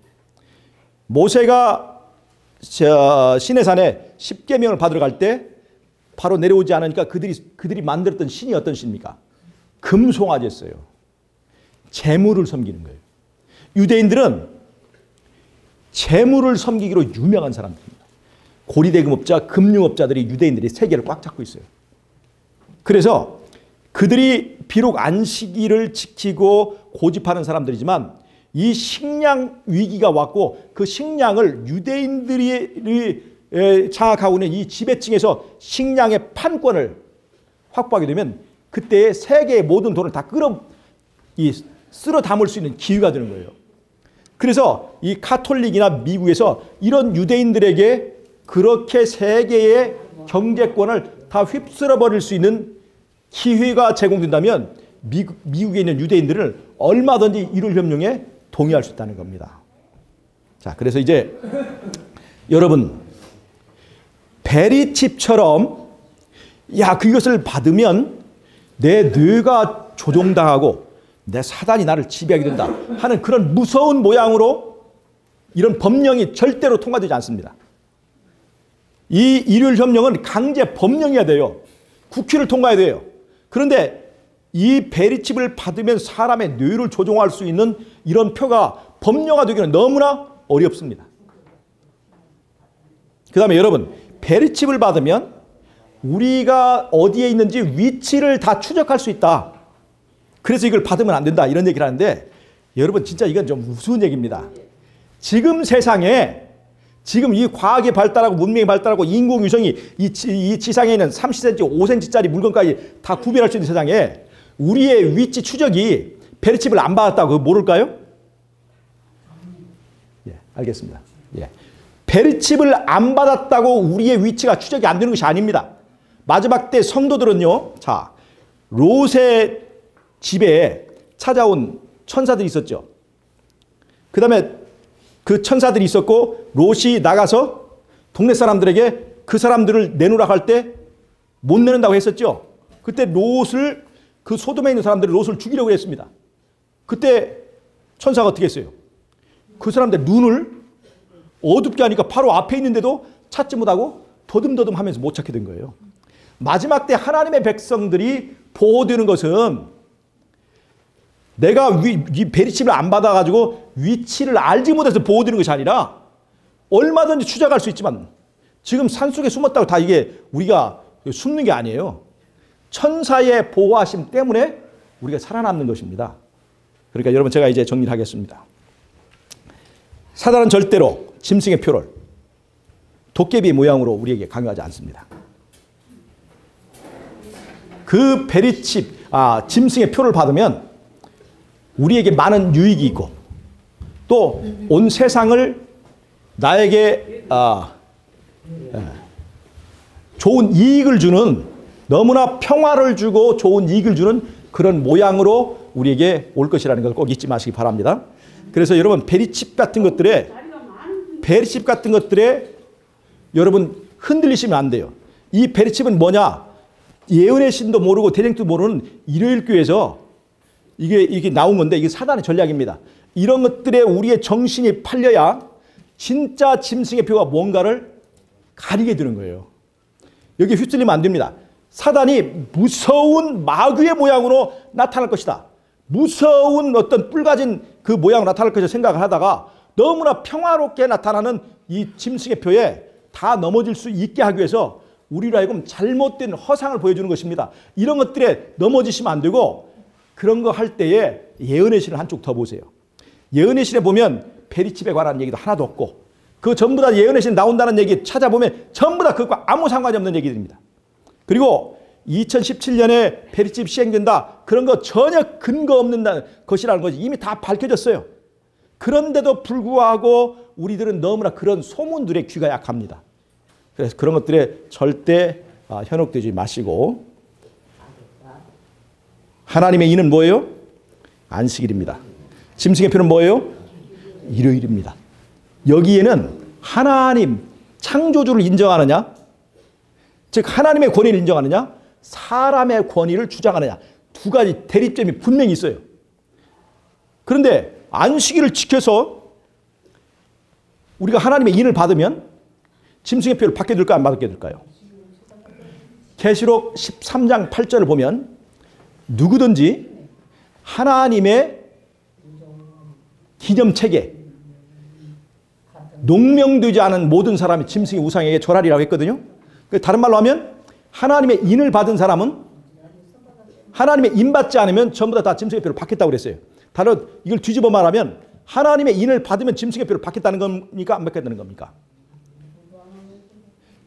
모세가 시내산에 10계명을 받으러 갈 때 바로 내려오지 않으니까 그들이 만들었던 신이 어떤 신입니까? 금송아지였어요. 재물을 섬기는 거예요. 유대인들은 재물을 섬기기로 유명한 사람들입니다. 고리대금업자, 금융업자들이 유대인들이 세계를 꽉 잡고 있어요. 그래서 그들이 비록 안식일을 지키고 고집하는 사람들이지만 이 식량 위기가 왔고 그 식량을 유대인들이 장악하고 있는 이 지배층에서 식량의 판권을 확보하게 되면 그때 세계의 모든 돈을 다 쓸어 담을 수 있는 기회가 되는 거예요. 그래서 이 카톨릭이나 미국에서 이런 유대인들에게 그렇게 세계의 경제권을 다 휩쓸어 버릴 수 있는 기회가 제공된다면 미국에 있는 유대인들을 얼마든지 이룰 협력에 동의할 수 있다는 겁니다. 자, 그래서 이제 여러분 베리칩처럼 그것을 받으면 내 뇌가 조종당하고 내 사단이 나를 지배하게 된다 하는 그런 무서운 모양으로 이런 법령이 절대로 통과되지 않습니다. 이 일요일 협령은 강제 법령이어야 돼요. 국회를 통과해야 돼요. 그런데 이 베리칩을 받으면 사람의 뇌를 조종할 수 있는 이런 표가 법령화되기는 너무나 어렵습니다. 그 다음에 여러분 베리칩을 받으면 우리가 어디에 있는지 위치를 다 추적할 수 있다. 그래서 이걸 받으면 안 된다 이런 얘기를 하는데 여러분 진짜 이건 좀 우스운 얘기입니다. 지금 세상에 지금 이 과학이 발달하고 문명이 발달하고 인공위성이 이 지상에 있는 30cm, 5cm짜리 물건까지 다 구별할 수 있는 세상에 우리의 위치 추적이 베리칩을 안 받았다고 모를까요? 알겠습니다. 베리칩을 안 받았다고 우리의 위치가 추적이 안 되는 것이 아닙니다. 마지막 때 성도들은요. 자, 롯의 집에 찾아온 천사들이 있었죠. 그 다음에 그 천사들이 있었고 롯이 나가서 동네 사람들에게 그 사람들을 내놓으라 할 때 못 내는다고 했었죠. 그때 롯을 그 소돔에 있는 사람들이 롯을 죽이려고 했습니다. 그때 천사가 어떻게 했어요? 그 사람들 눈을 어둡게 하니까 바로 앞에 있는데도 찾지 못하고 더듬더듬 하면서 못 찾게 된 거예요. 마지막 때 하나님의 백성들이 보호되는 것은 내가 이 베리칩을 안 받아가지고 위치를 알지 못해서 보호되는 것이 아니라 얼마든지 추적할 수 있지만 지금 산속에 숨었다고 다 이게 우리가 숨는 게 아니에요. 천사의 보호하심 때문에 우리가 살아남는 것입니다. 그러니까 여러분 제가 이제 정리를 하겠습니다. 사단은 절대로 짐승의 표를 도깨비 모양으로 우리에게 강요하지 않습니다. 그 베리칩, 짐승의 표를 받으면 우리에게 많은 유익이 있고 또 온 세상을 나에게 좋은 이익을 주는 너무나 평화를 주고 좋은 이익을 주는 그런 모양으로 우리에게 올 것이라는 걸 꼭 잊지 마시기 바랍니다. 그래서 여러분 베리칩 같은 것들에 여러분 흔들리시면 안 돼요. 이 베리칩은 뭐냐? 예언의 신도 모르고 대쟁도 모르는 일요일 교회에서 이게 나온 건데 이게 사단의 전략입니다. 이런 것들에 우리의 정신이 팔려야 진짜 짐승의 표가 뭔가를 가리게 되는 거예요. 여기 휩쓸리면 안 됩니다. 사단이 무서운 마귀의 모양으로 나타날 것이다. 무서운 어떤 뿔 가진 그 모양으로 나타날 것이라 생각을 하다가 너무나 평화롭게 나타나는 이 짐승의 표에 다 넘어질 수 있게 하기 위해서 우리로 하여금 잘못된 허상을 보여주는 것입니다. 이런 것들에 넘어지시면 안 되고 그런 거 할 때에 예언의 신을 한쪽 더 보세요. 예언의 신에 보면 베리칩에 관한 얘기도 하나도 없고 그 전부 다 예언의 신 나온다는 얘기 찾아보면 전부 다 그것과 아무 상관이 없는 얘기들입니다. 그리고 2017년에 베리칩 시행된다. 그런 거 전혀 근거 없는 것이라는 것이 이미 다 밝혀졌어요. 그런데도 불구하고 우리들은 너무나 그런 소문들의 귀가 약합니다. 그래서 그런 것들에 절대 현혹되지 마시고 하나님의 이는 뭐예요? 안식일입니다. 짐승의 표는 뭐예요? 일요일입니다. 여기에는 하나님 창조주를 인정하느냐? 즉 하나님의 권위를 인정하느냐? 사람의 권위를 주장하느냐? 두 가지 대립점이 분명히 있어요. 그런데 안식일을 지켜서 우리가 하나님의 인을 받으면 짐승의 표를 받게 될까요? 안 받게 될까요? 계시록 13장 8절을 보면 누구든지 하나님의 기념책에 농명되지 않은 모든 사람이 짐승의 우상에게 절하리라고 했거든요. 다른 말로 하면 하나님의 인을 받은 사람은 하나님의 인 받지 않으면 전부 다 짐승의 표를 받겠다고 그랬어요. 다른 이걸 뒤집어 말하면 하나님의 인을 받으면 짐승의 표를 받겠다는 겁니까? 안 받겠다는 겁니까?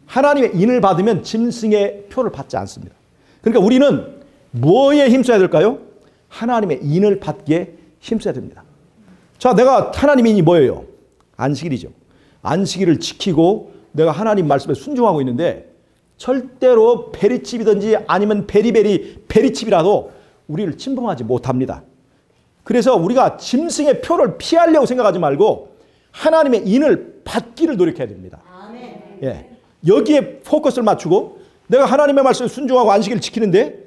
하나님의 인을 받으면 짐승의 표를 받지 않습니다. 그러니까 우리는 뭐에 힘써야 될까요? 하나님의 인을 받기에 힘써야 됩니다. 자, 내가 하나님의 인이 뭐예요? 안식일이죠. 안식일을 지키고 내가 하나님 말씀에 순종하고 있는데 절대로 베리칩이든지 아니면 베리칩이라도 우리를 침범하지 못합니다. 그래서 우리가 짐승의 표를 피하려고 생각하지 말고 하나님의 인을 받기를 노력해야 됩니다. 예. 여기에 포커스를 맞추고 내가 하나님의 말씀에 순종하고 안식일을 지키는데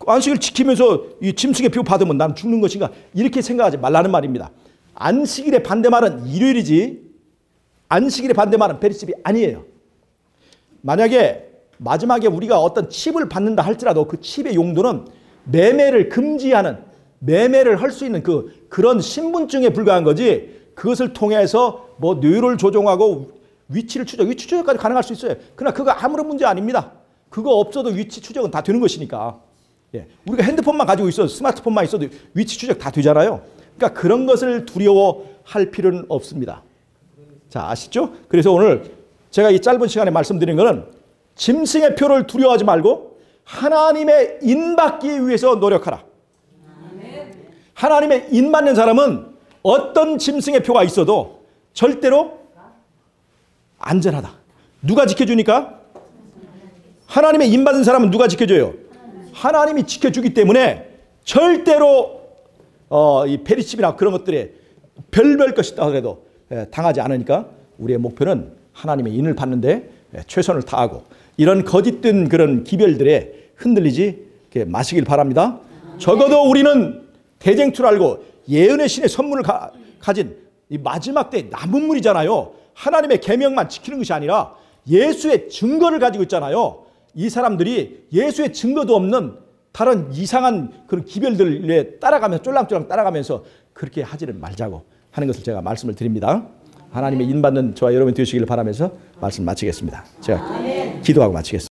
안식일을 지키면서 이 짐승의 표 받으면 나는 죽는 것인가 이렇게 생각하지 말라는 말입니다. 안식일의 반대말은 일요일이지 안식일의 반대말은 베리칩이 아니에요. 만약에 마지막에 우리가 어떤 칩을 받는다 할지라도 그 칩의 용도는 매매를 금지하는 매매를 할 수 있는 그런 신분증에 불과한 거지 그것을 통해서 뭐 뇌를 조종하고 위치 추적까지 가능할 수 있어요. 그러나 그거 아무런 문제 아닙니다. 그거 없어도 위치 추적은 다 되는 것이니까. 예. 우리가 핸드폰만 가지고 있어도 스마트폰만 있어도 위치 추적 다 되잖아요. 그러니까 그런 것을 두려워할 필요는 없습니다. 자, 아시죠? 그래서 오늘 제가 이 짧은 시간에 말씀드린 것은 짐승의 표를 두려워하지 말고 하나님의 인 받기 위해서 노력하라. 하나님의 인 받는 사람은 어떤 짐승의 표가 있어도 절대로 안전하다. 누가 지켜주니까? 하나님의 인 받은 사람은 누가 지켜줘요? 하나님이 지켜주기 때문에 절대로 이 베리칩이나 그런 것들에 별별 것이 있다 하더라도 당하지 않으니까 우리의 목표는 하나님의 인을 받는데 최선을 다하고 이런 거짓된 그런 기별들에 흔들리지 마시길 바랍니다. 적어도 우리는 대쟁투를 알고 예언의 신의 선물을 가진 이 마지막 때 남은 물이잖아요. 하나님의 계명만 지키는 것이 아니라 예수의 증거를 가지고 있잖아요. 이 사람들이 예수의 증거도 없는 다른 이상한 그런 기별들에 따라가면서 쫄랑쫄랑 따라가면서 그렇게 하지를 말자고 하는 것을 제가 말씀을 드립니다. 하나님의 인받는 저와 여러분이 되시기를 바라면서 말씀 마치겠습니다. 제가 기도하고 마치겠습니다.